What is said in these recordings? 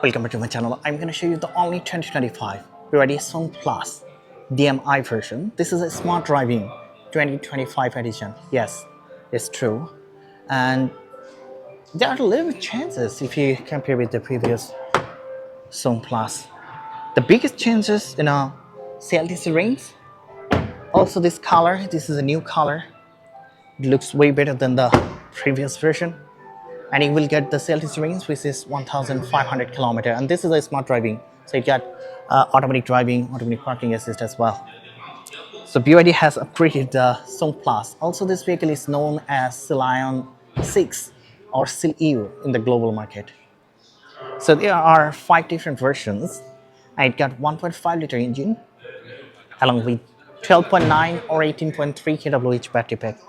Welcome back to my channel. I'm going to show you the only 2025 BYD SONG Plus DMI version. This is a smart driving 2025 edition. Yes, it's true. And there are little changes if you compare with the previous SONG Plus. The biggest changes in a CLTC range. Also this color, this is a new color. It looks way better than the previous version. And you will get the CLTC range, which is 1,500 kilometer, and this is a smart driving, so you got automatic driving, automatic parking assist as well. So BYD has upgraded the SONG Plus. Also, this vehicle is known as Sealion 6 or Sealion in the global market. So there are 5 different versions, and it got 1.5 liter engine along with 12.9 or 18.3 kWh battery pack.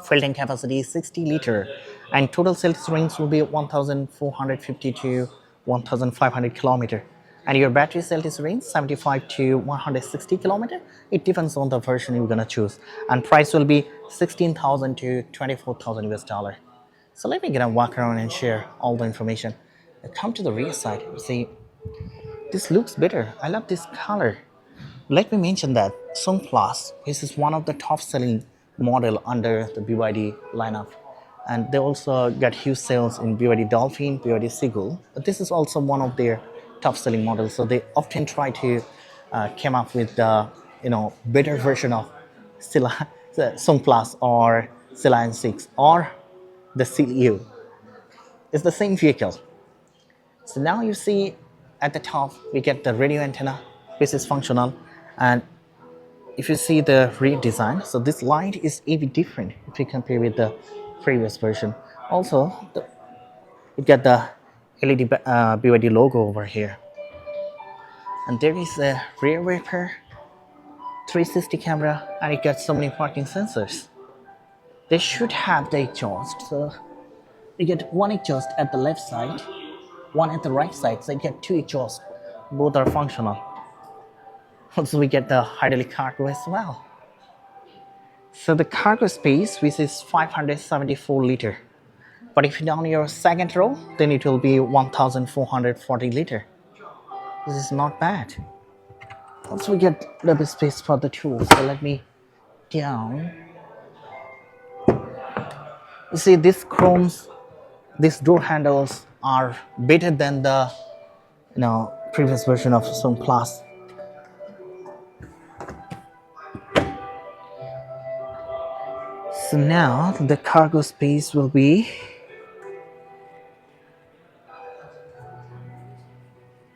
Fuel tank capacity is 60 liter, and total sales range will be 1,450 to 1,500 kilometer. And your battery sales range 75 to 160 kilometer. It depends on the version you're gonna choose. And price will be 16,000 to 24,000 US dollar. So let me get a walk around and share all the information. Come to the rear side. See, this looks better. I love this color. Let me mention that SONG Plus, this is one of the top selling model under the BYD lineup, and they also got huge sales in BYD Dolphin, BYD Seagull, but this is also one of their top selling models. So they often try to come up with the better version of SONG Plus or Sealion 6 or the Sealion. It's the same vehicle. So now you see at the top we get the radio antenna, which is functional. And if you see the rear design, so this light is a bit different if you compare with the previous version. Also, you get the LED BYD logo over here. And there is a rear wiper, 360 camera, and it got so many parking sensors. They should have the exhaust. So you get one exhaust at the left side, one at the right side. So you get 2 exhausts. Both are functional. Also, we get the hydraulic cargo as well. So the cargo space, which is 574 liter. But if you down your second row, then it will be 1,440 liter. This is not bad. Also, we get a little bit space for the tools. So let me down. You see, these chromes, these door handles are better than the previous version of SONG Plus. So now the cargo space will be,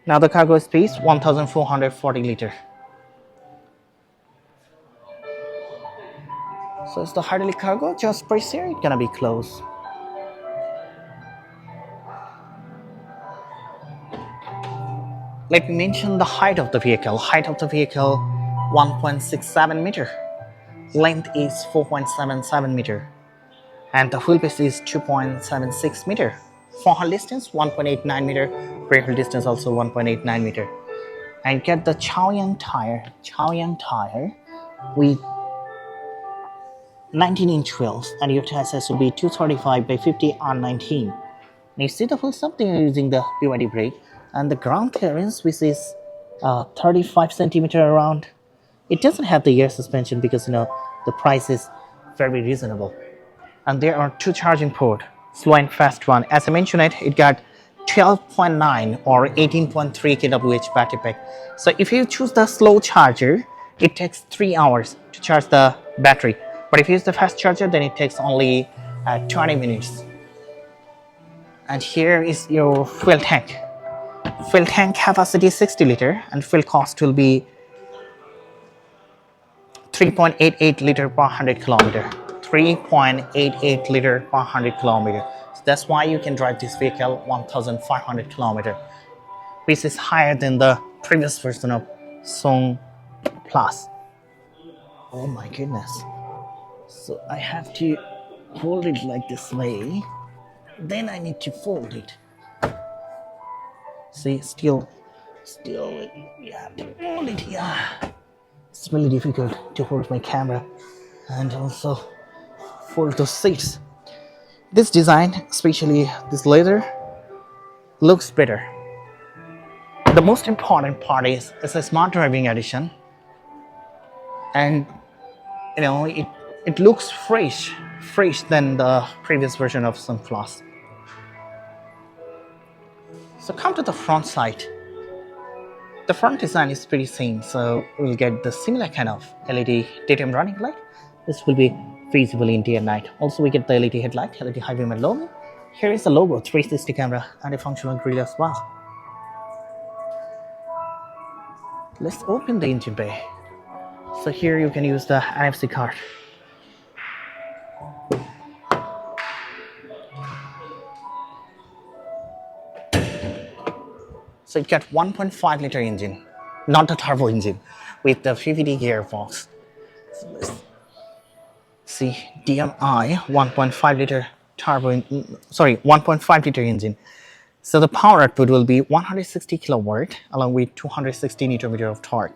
now the cargo space 1,440 liter. So it's the hydraulic cargo, just press here, it's gonna be closed. Let me mention the height of the vehicle. Height of the vehicle 1.67 meter. Length is 4.77 meter, and the wheelbase is 2.76 meter. Forward distance 1.89 meter, rear distance also 1.89 meter. And get the Sealion tire with 19-inch wheels, and your tire size will be 235 by 50 on 19. And you see the full stop, they are using the BYD brake, and the ground clearance, which is 35 centimeter around. It doesn't have the air suspension because the price is very reasonable. And there are 2 charging ports, slow and fast one. As I mentioned it got 12.9 or 18.3 kWh battery pack. So if you choose the slow charger, it takes 3 hours to charge the battery. But if you use the fast charger, then it takes only 20 minutes. And here is your fuel tank. Fuel tank capacity 60 liter, and fuel cost will be 3.88 liter per 100 kilometer. 3.88 liter per 100 kilometer. So that's why you can drive this vehicle 1,500 kilometer, which is higher than the previous version of SONG Plus. Oh my goodness. So I have to hold it like this way. Then I need to fold it. See, still, you have to hold it here. It's really difficult to hold my camera and also fold those seats. This design, especially this leather, looks better. the most important part is it's a smart driving edition, and it looks fresh than the previous version of SONG Plus. So come to the front side. The front design is pretty same, so we'll get the similar kind of LED daytime running light. This will be feasible in day and night. Also, we get the LED headlight, LED high beam and low beam. Here is the logo, 360 camera, and a functional grille as well. Let's open the engine bay. So here you can use the NFC card. So it got 1.5 liter engine, not the turbo engine, with the PHEV gearbox. So let's see, DMI 1.5 liter turbo, 1.5 liter engine. So the power output will be 160 kilowatt along with 260 Newton meter of torque.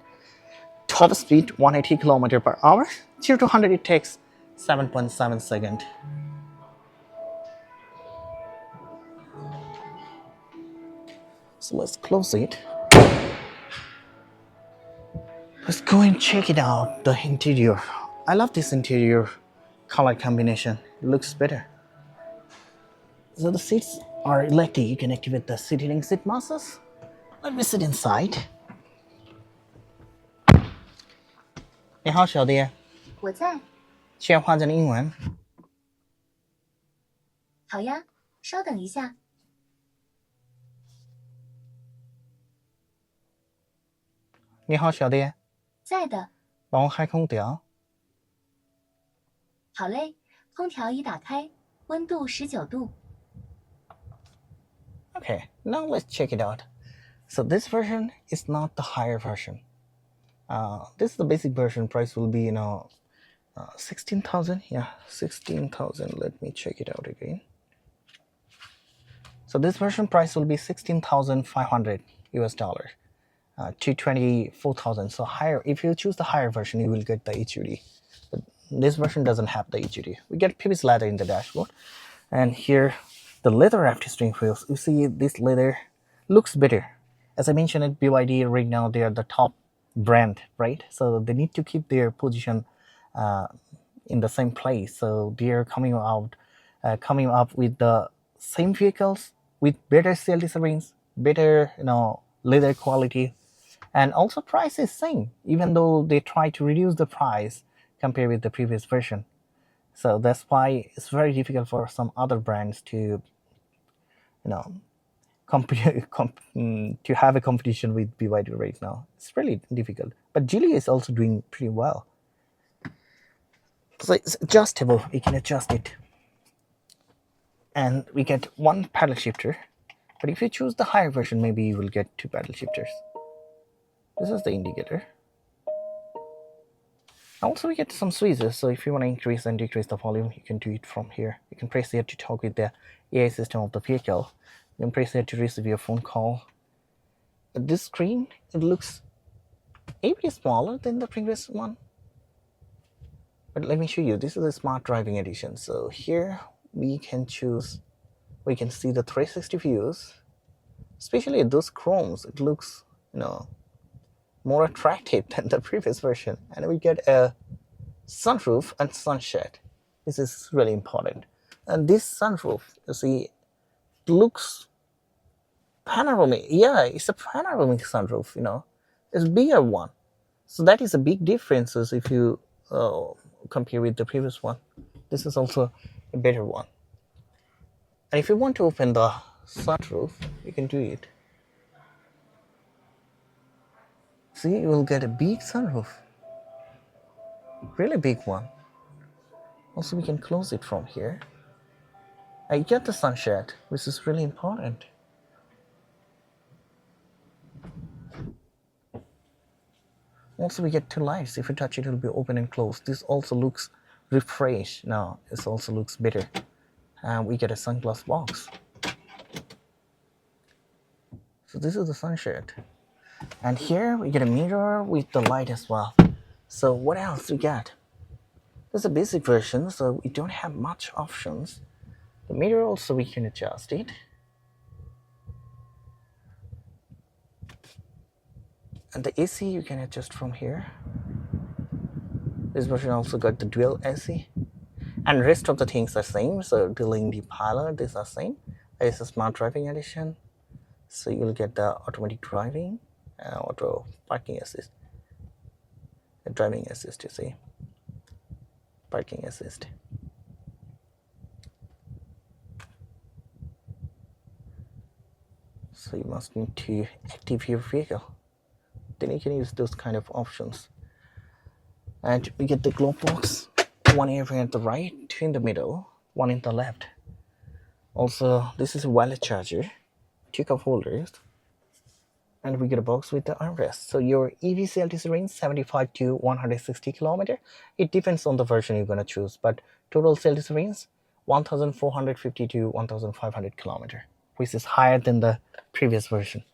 Top speed 180 kilometer per hour. 0 to 100 it takes 7.7 seconds. So let's close it. Let's go and check it out, the interior. I love this interior color combination. It looks better. So the seats are electric. You can activate the seating seat masses. Let me sit inside. 你好，小弟。我在。需要换成英文。好呀，稍等一下。你好，小弟。在的。帮我开空调。好嘞，空调已打开，温度19度。Okay, now let's check it out. So this version is not the higher version. This is the basic version. Price will be 16,000. Yeah, 16,000. Let me check it out again. So this version price will be 16,500 US dollars to 24,000. So higher. If you choose the higher version, you will get the HUD. But this version doesn't have the HUD. We get PVC leather in the dashboard, and here the leather wrapped steering wheels. You see, this leather looks better. As I mentioned at BYD, right now they are the top brand, right? So they need to keep their position in the same place. So they are coming up with the same vehicles with better CLT range, better leather quality, and also price is same. Even though they try to reduce the price compared with the previous version. So that's why it's very difficult for some other brands to, to have a competition with BYD right now. It's really difficult. But Geely is also doing pretty well. So it's adjustable. We can adjust it. And we get one paddle shifter. But if you choose the higher version, maybe you will get 2 paddle shifters. This is the indicator. Also, we get some switches, so if you want to increase and decrease the volume, you can do it from here. You can press here to talk with the AI system of the vehicle. You can press here to receive your phone call. This screen, it looks a bit smaller than the previous one. But let me show you, this is a smart driving edition. So here we can choose, we can see the 360 views. Especially those chromes, it looks, more attractive than the previous version. And we get a sunroof and sunshade. This is really important. And this sunroof, you see, looks panoramic. Yeah, it's a panoramic sunroof, it's a bigger one. So that is a big difference if you compare with the previous one. This is also a better one. And if you want to open the sunroof, you can do it. See, you will get a big sunroof. Really big one. Also, we can close it from here. I get the sunshade, which is really important. Also, we get 2 lights. If you touch it, it will be open and closed. This also looks refreshed. Now, it also looks better. And we get a SONG Plus box. So this is the sunshade. And here we get a mirror with the light as well. So what else we get? This is a basic version, so we don't have much options. The mirror also, we can adjust it. And the AC you can adjust from here. This version also got the dual AC. And rest of the things are same. So the LYNK pilot, these are same. It's a smart driving edition. So you'll get the automatic driving, auto parking assist, driving assist, you see, parking assist. So you must need to activate your vehicle. Then you can use those kind of options. And we get the glove box, one area at the right, two in the middle, one in the left. Also, this is a wireless charger, two cup holders, and we get a box with the armrest. So your EV CLTC range 75 to 160 kilometer. It depends on the version you're gonna choose, but total CLTC range 1,450 to 1,500 kilometer, which is higher than the previous version.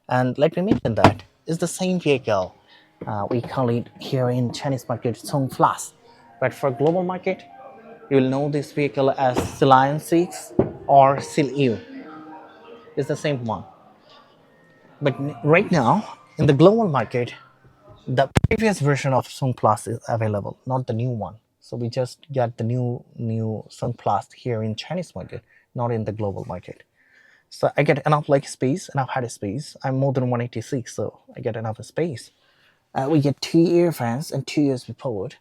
And let me mention that it's the same vehicle. We call it here in Chinese market SONG Plus, but for global market, you will know this vehicle as Sealion 6 or Sealion. It's the same one. But right now, in the global market, the previous version of SONG Plus is available, not the new one. So we just got the new SONG Plus here in Chinese market, not in the global market. So I get enough leg space, enough head space. I'm more than 186, so I get enough space. We get two ear fans and two USB port.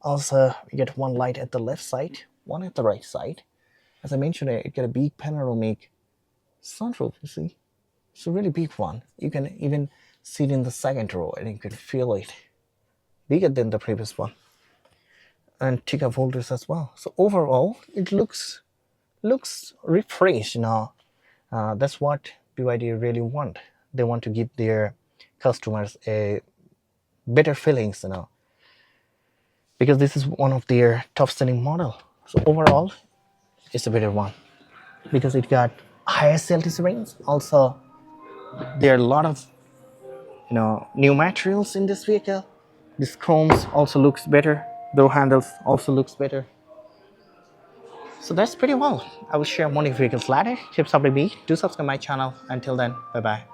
Also, we get one light at the left side, one at the right side. As I mentioned, it get a big panoramic sunroof, you see. It's a really big one. You can even sit in the second row and you can feel it bigger than the previous one. And two cup holders as well. So overall, it looks refreshed, you know. That's what BYD really want. They want to give their customers a better feelings, you know, because this is one of their top selling model. So overall, it's a better one because it got higher CLTC range. Also, there are a lot of new materials in this vehicle. This chromes also looks better. Door handles also looks better. So that's pretty well. I will share more vehicles later. Keep supporting me. Do subscribe my channel. Until then, bye bye.